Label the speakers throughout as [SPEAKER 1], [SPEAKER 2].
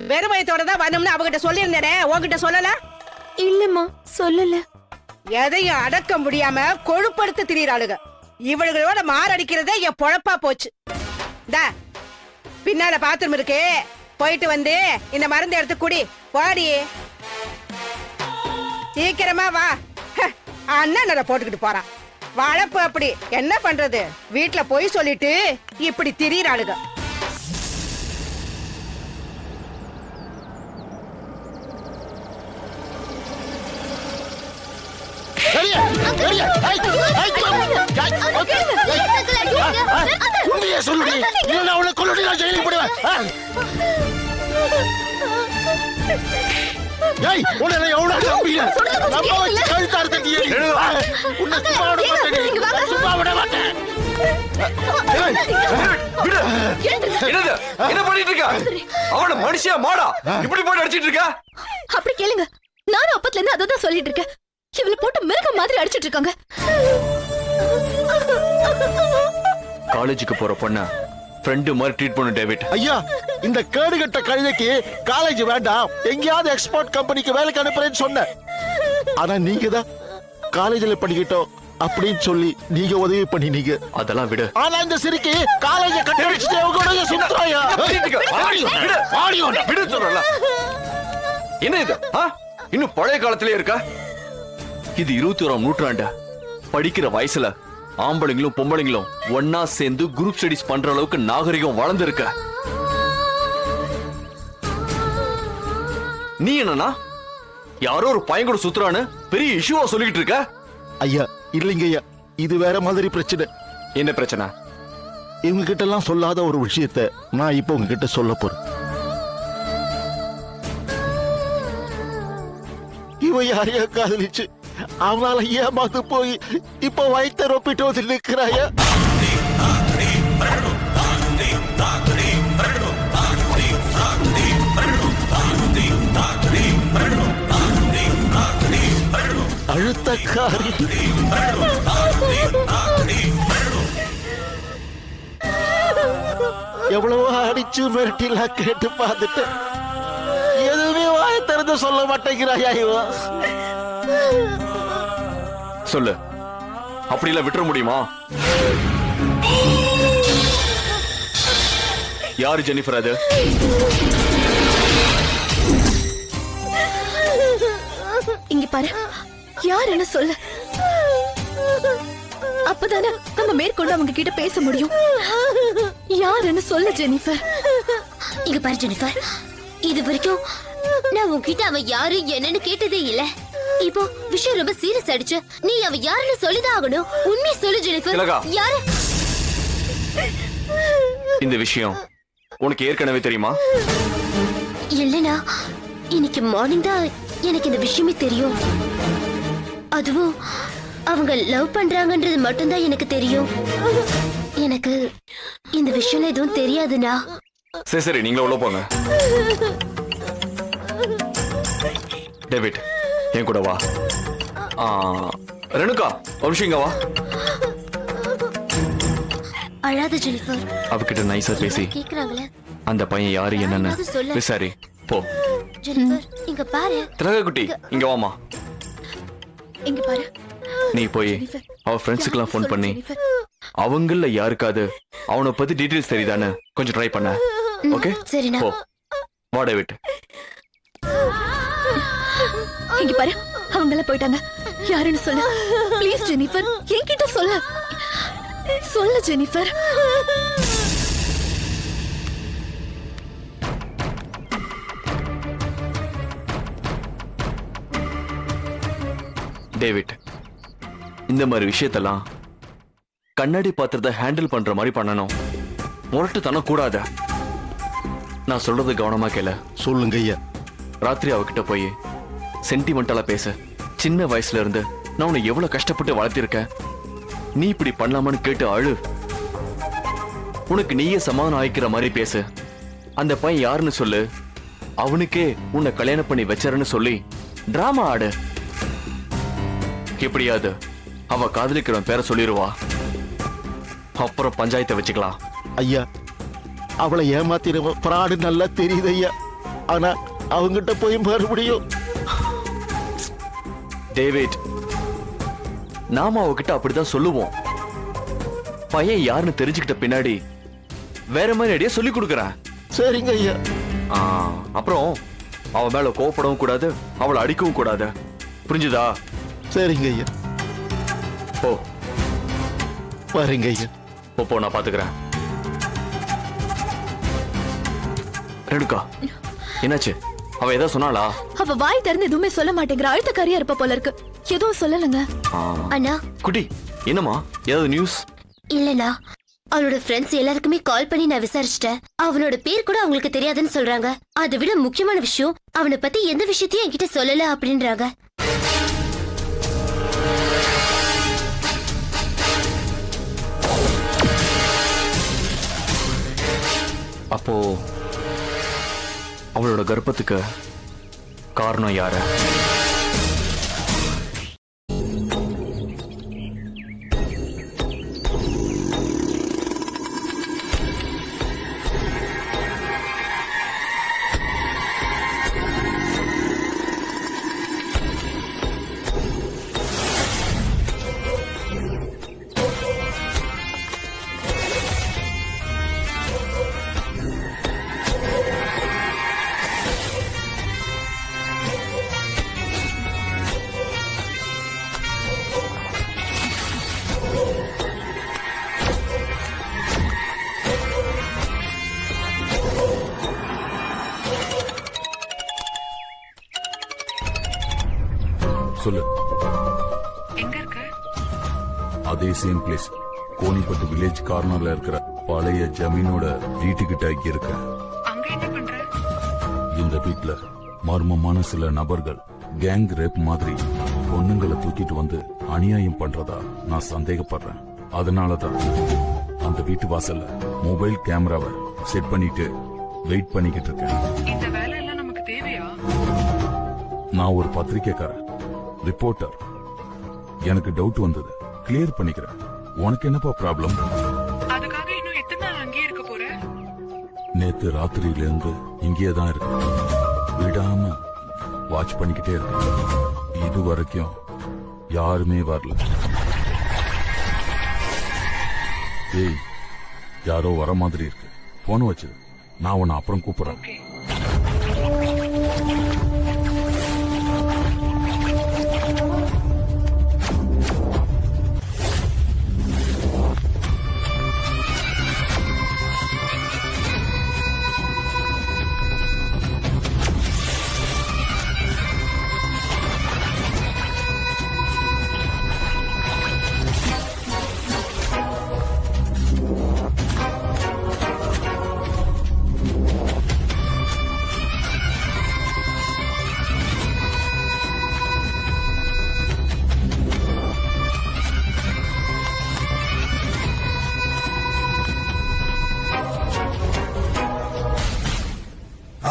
[SPEAKER 1] வெறும் வயத்தோட தான் வரணும்னு அவகிட்ட சொல்லியிருந்தேனே, உன்கிட்ட சொல்லல?
[SPEAKER 2] இல்லம்மா, சொல்லல.
[SPEAKER 1] எதையும் அடக்க முடியாம கொழுப்படுத்து திரியறாளுக. இவளுகளோட மாரடிக்கிறதே என் பொழப்பா போச்சு. பின்னால பாத்ரூம் இருக்கு, போயிட்டு வந்து இந்த மருந்து எடுத்து குடி. போடி, சீக்கிரமா வா. அண்ணன் போட்டுக்கிட்டு போறான். வளப்பு அப்படி என்ன பண்றது? வீட்டுல போய் சொல்லிட்டு இப்படி திரியறாளுக.
[SPEAKER 3] என்ன பண்ணிட்டு இருக்க? அவன மனுஷியா மாடா இப்படி போட்டு அடிச்சிட்டு இருக்க?
[SPEAKER 2] அப்படி கேளுங்க, நானும் அப்பத்துல இருந்து அதான் சொல்லிட்டு இருக்கேன். இவள போட்டு மிருகம் மாதிரி அடிச்சிட்டு இருக்காங்க.
[SPEAKER 3] காலேஜுக்கு போற பொண்ண ஃப்ரெண்டு மாதிரி ட்ரீட் பண்ணு டேவிட்.
[SPEAKER 4] ஐயா, இந்த கேடுகட்ட கழுதைக்கு காலேஜ் வேண்டாம், எங்கேயாவது எக்ஸ்போர்ட் கம்பெனிக்கு வேலைக்கு அனுப்புறேன்னு சொன்ன. ஆனா நீங்க தான் காலேஜ்ல படிக்கட்டும் அப்படின்னு சொல்லி நீங்க உதவி பண்ணினீங்க.
[SPEAKER 3] அதெல்லாம் விடு.
[SPEAKER 4] ஆனா இந்த சிரிக்கி காலேஜ கட்டி வச்சுட்டு அவங்க சுத்துறாயா?
[SPEAKER 3] விடு சொல்றல. என்ன இது? இன்னும் பழைய காலத்திலே இருக்க? இது 21ஆம் நூற்றாண்டு. படிக்கிற வயசுல ஆம்பளைங்களும் பொம்பளைங்களும் ஒன்னா சேர்ந்து குரூப் ஸ்டடிஸ் பண்ற அளவுக்கு நாகரிகம் வளர்ந்துருக்க. நீ என்னன்னா யாரோ ஒரு பையன் கூட சுத்துறான்னு பெரிய இஷ்யூவா சொல்லிட்டு இருக்க?
[SPEAKER 4] ஐயா இல்லைங்க ஐயா, இது வேற மாதிரி பிரச்சனை.
[SPEAKER 3] என்ன பிரச்சனை?
[SPEAKER 4] இவங்க கிட்ட எல்லாம் சொல்லாத ஒரு விஷயத்தை நான் இப்ப உங்ககிட்ட சொல்ல போறேன். இவ யாரையா காதலிச்சு அவனால ஏமாத்து போய் இப்ப வயிற்ற ரொப்பிட்டு வந்து நிற்கிறாயா? அழுத்தக்காரி. எவ்வளவோ அடிச்சு மிரட்டிலாம் கேட்டு பார்த்துட்டு எதுவுமே வாய திறந்து சொல்ல மாட்டேங்கிறாயா இவ?
[SPEAKER 3] சொல்லு, அப்படி இல்ல விட்டுற முடியுமா? யாரு ஜெனிஃபர் அது?
[SPEAKER 2] இங்க பாரு, யார் என்ன சொல்லு. அப்பதானே நம்ம மேற்கொண்டு அவங்க கிட்ட பேச முடியும். யாருன்னு சொல்ல ஜெனிஃபர்.
[SPEAKER 5] இங்க பாரு ஜெனிஃபர், இது வரைக்கும் நான் உன்கிட்ட அவ யாரு என்னன்னு கேட்டதே இல்ல. இப்போ விஷயம் ரொம்ப சீரியஸ் ஆயிடுச்சு. நீ அவ யாருன்னு சொல்லிதான் ஆகணும். உண்மையை சொல்லு ஜெனிஃபர், யாரு?
[SPEAKER 3] இந்த விஷயம் உனக்கு ஏற்கனவே தெரியுமா?
[SPEAKER 5] இல்லனா இன்னைக்கு மார்னிங் தான் எனக்கு இந்த விஷயமே தெரியும். அதுவும் அவங்க லவ் பண்றாங்கன்றது மட்டும்தான் எனக்கு தெரியும். எனக்கு இந்த விஷயம் எதுவும் தெரியாதுண்ணா.
[SPEAKER 3] சரி சரி, நீங்களே உள்ள போங்க. டேவிட், என் கூட வா. ரெணுகா, ஒரு நிமிஷம் இங்க வா.
[SPEAKER 5] அழாத ஜெனிஃபர்.
[SPEAKER 3] அவகிட்ட நைஸா பேசி
[SPEAKER 5] கேக்குறாங்களே
[SPEAKER 3] அந்த பையன் யாரு என்னன்னு விசாரி. போ.
[SPEAKER 5] ஜெனிஃபர், இங்க பாரு.
[SPEAKER 3] திலகா குட்டி, இங்க வாமா.
[SPEAKER 2] இங்க பாரு.
[SPEAKER 3] நீ போய் அவ ஃப்ரெண்ட்ஸுக்கெல்லாம் ஃபோன் பண்ணி அவங்கள யாருக்காவது அவனை பத்தி டீடைல்ஸ் தெரியுதான்னு கொஞ்சம் ட்ரை பண்ண. ஓகே
[SPEAKER 5] சரிண்ணா.
[SPEAKER 3] போ. வா டேவிட்.
[SPEAKER 2] இங்க பாரு, அவங்கள போயிட்டாங்க. யாருன்னு சொல்லு ப்ளீஸ் ஜெனிஃபர். என்கிட்ட சொல்லு. சொல்லு ஜெனிஃபர்.
[SPEAKER 3] டேவிட், இந்த மாதிரி விஷயத்தெல்லாம் கண்ணாடி பாத்திரத்தை ஹேண்டில் பண்ற மாதிரி பண்ணணும். முரட்டுத்தனம் கூடாது. நான் சொல்றது கவனமா கேள.
[SPEAKER 4] சொல்லுங்க ஐயா.
[SPEAKER 3] ராத்திரி அவகிட்ட போய் சென்டிமெண்டலா பேச. சின்ன வயசுல இருந்து நான் உன்னை எவ்வளவு கஷ்டப்பட்டு வளர்த்திருக்கேன். நீ இப்படி பண்ணலாமான்னு கேட்டு அழு. உனக்கு நீயே சமாதானம் ஆயிக்கிற மாதிரி பேசு. அந்த பையன் யாருன்னு சொல்லு. அவனுக்கே உன்னை கல்யாணம் பண்ணி வச்சாருன்னு சொல்லி டிராமா ஆடு. எப்படியாவது அவ காதலிக்கிறவன் பேரை சொல்லிடுவா. அப்புறம் பஞ்சாயத்தை வச்சுக்கலாம்.
[SPEAKER 4] ஐயா, அவளை ஏமாத்தினவன் பிராடு நல்லா தெரியுது ஐயா. ஆனா அவங்கிட்ட போய் மறுபடியும்
[SPEAKER 3] டேவிட், நாம அவகிட்ட அப்படிதான் சொல்லுவோம். பையன் யாருன்னு தெரிஞ்சுக்கிட்ட பின்னாடி வேற மாதிரி ஐடியா சொல்லி கொடுக்கறேன்.
[SPEAKER 4] சரிங்க ஐயா.
[SPEAKER 3] அப்புறம் அவ மேல கோவப்படவும் கூடாது, அவளை அடிக்கவும் கூடாது. புரிஞ்சுதா?
[SPEAKER 4] சரிங்க ஐயா.
[SPEAKER 3] போ
[SPEAKER 4] வரேங்க ஐயா.
[SPEAKER 3] போ, நான் பாத்துக்கிறேன். ரெடுக்கா, என்னாச்சு? அவ ஏதோ சொன்னாளா?
[SPEAKER 2] அவ வாய் திறந்து எதுவுமே சொல்ல மாட்டேங்கிற, அழுத்தக்காரியா இருப்ப போல இருக்கு. எதுவும் சொல்லலங்க.
[SPEAKER 5] அண்ணா.
[SPEAKER 3] குட்டி, என்னம்மா, ஏதாவது நியூஸ்?
[SPEAKER 5] இல்லண்ணா, அவனோட ஃப்ரெண்ட்ஸ் எல்லாருக்குமே கால் பண்ணி நான் விசாரிச்சிட்டேன். அவனோட பேர் கூட அவங்களுக்கு தெரியாதுன்னு சொல்றாங்க. அதை விட முக்கியமான விஷயம், அவனை பத்தி எந்த விஷயத்தையும் என்கிட்ட சொல்லல அப்படின்றாங்க.
[SPEAKER 3] அப்போ அவளோட கர்ப்பத்துக்கு காரணம் யாரு?
[SPEAKER 6] சொல்லு.
[SPEAKER 7] எங்க இருக்க?
[SPEAKER 6] அதே சேம் பிளேஸ், கோனிப்பட்டு வில்லேஜ் கார்னர்ல இருக்கிற பழைய ஜமீனோட வீட்டுக்கிட்ட இருக்க.
[SPEAKER 7] அங்க என்ன பண்ற?
[SPEAKER 6] இந்த வீட்ல மர்மமான சில நபர்கள் கேங் ரேப் மாதிரி பொண்ணுங்களை தூக்கிட்டு வந்து அநியாயம் பண்றதா நான் சந்தேகப்படுறேன். அதனாலதான் அந்த வீட்டு வாசல்ல மொபைல் கேமராவை செட் பண்ணிட்டு வெயிட் பண்ணிக்கிட்டு இருக்கேன்.
[SPEAKER 7] இந்த வேலை எல்லாம் நமக்கு தேவையா?
[SPEAKER 6] நான் ஒரு பத்திரிக்கைக்காரன், ரிப்போர்ட்டர். எனக்கு டவுட் வந்தது, கிளியர் பண்ணிக்கிறேன். உனக்கு என்னப்பா ப்ராப்ளம்?
[SPEAKER 7] அதுக்காக இன்னும் எத்தனை நாள் அங்கேயே இருக்க போற?
[SPEAKER 6] நேத்து ராத்திரியில இருந்து இங்கேயே தான் இருக்கு, விடாம வாட்ச் பண்ணிக்கிட்டே இருக்கு. இது வரைக்கும் யாருமே வரல. ஏய், யாரோ வர மாதிரி இருக்கு. போன் வச்சு நான் உன்னை அப்புறம் கூப்பிடுறேன்.
[SPEAKER 7] ஓகே.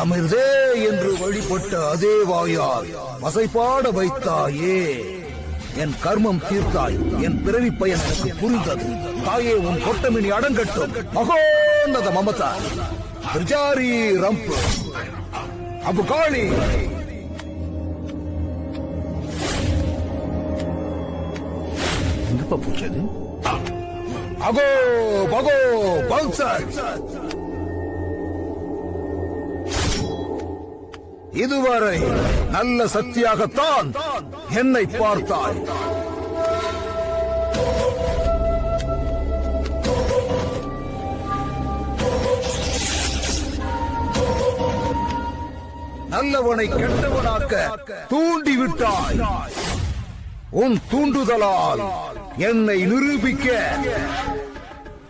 [SPEAKER 8] அமிர்தே என்று வழிபட்ட அதே வாயால் வசைபாட வைத்தாயே. என் கர்மம் தீர்த்தாய், என் பிறவி பயன் எனக்கு புரிந்தது. தாயே, உன் கொட்டமினி அடங்கட்டும். மகோன்னத மமதா திரிஜாரி ரம்பு அபுகாளி. எங்கப்பா போச்சது? Ago பகோ Pulsar. இதுவரை நல்ல சக்தியாகத்தான் என்னை பார்த்தாய். நல்லவனை கெட்டவனாக்க தூண்டிவிட்டாய். உன் தூண்டுதலால் என்னை நிரூபிக்க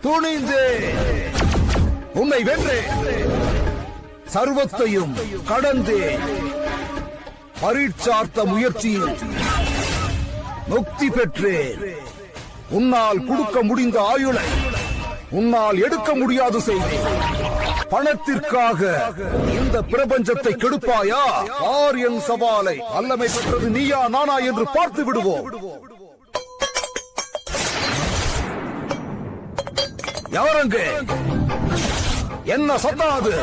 [SPEAKER 8] துணிந்தே உன்னை வென்றேன். சர்வத்தையும் கடந்தே பரீட்சார்த்த முயற்சியில் முக்தி பெற்றேன். உன்னால் கொடுக்க முடிந்த ஆயுளை உன்னால் எடுக்க முடியாது செய்தேன். பணத்திற்காக இந்த பிரபஞ்சத்தை கெடுப்பாயா? ஆர் என் சவாலை. வல்லமை பெற்றது நீயா நானா என்று பார்த்து விடுவோம். யாரங்க? என்ன சத்தாது?